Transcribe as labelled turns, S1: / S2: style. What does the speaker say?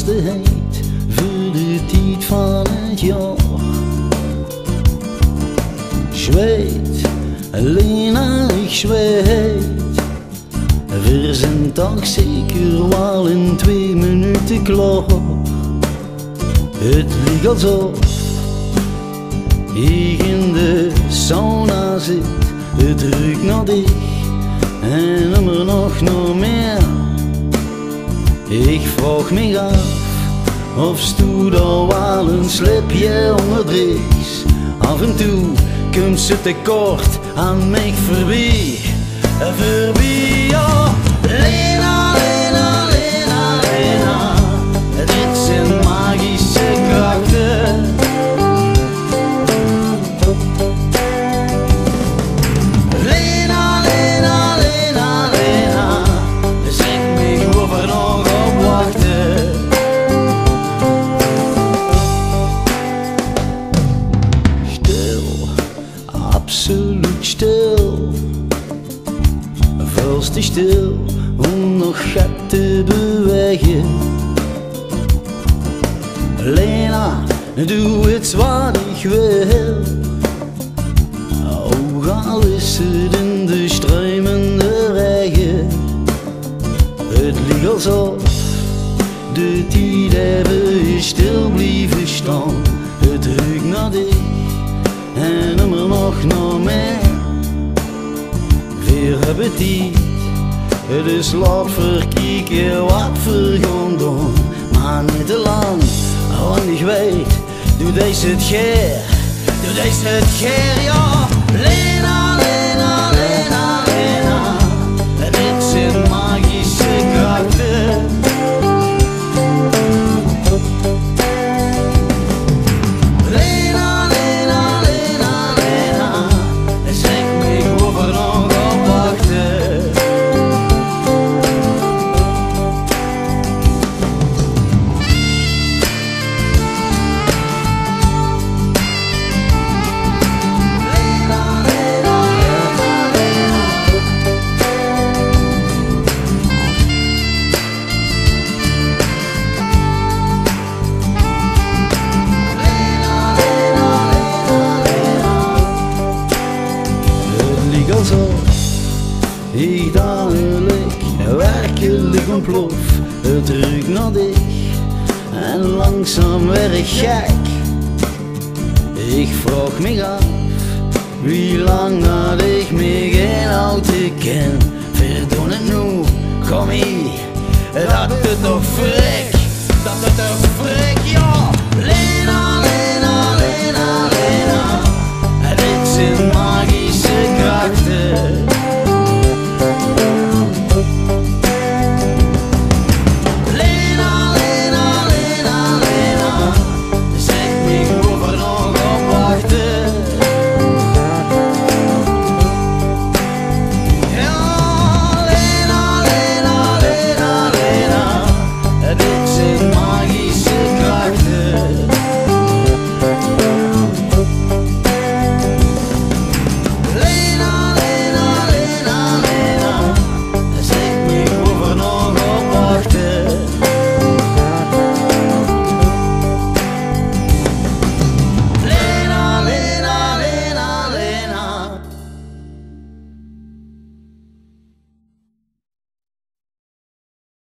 S1: vasteheid voor de tijd van het jaar. Zweet, Lena, ik zweet. We zijn toch zeker wel in 2 minuten klaar. Het lijkt alsof ik in de sauna zit. Het ruikt naar dich en immer nog naar meer. Ik vraag me af of stoe daar wel een slipje onderdreeks. Af en toe komt ze tekort aan mij voorbij. Voorbij, ja. Lena, Lena, Lena, Lena. Dit zijn magische krachten. Lena, Lena, Lena, Lena. Zeg me of er nog op wachten. Stil, absoluut stil. Voelst je stil om nog gaat te bewegen. Lena, doe het wat ik wil. Ook al is het in de stromende regen. Het lijkt alsof de tijd even stil blijven staan. Het ruikt naar dich en immer nog naar mij. Weer appetit, dus laat verkijken wat we gaan doen. Maar niet te lang, want ik weet, doe deze het geer, doe deze het geer, ja. Lena, Lena, Lena, Lena, dit zijn magische krachten. Lena, Lena, Lena, Lena, zeg me of er nog op wachten. Alsof ik dadelijk werkelijk ontplof. Het ruikt naar dich en langzaam werd ik gek. Ik vraag me af, wie lang had ik me geen auto ken. Verdoen het nu, kom hier, dat het toch frik, dat het toch frik.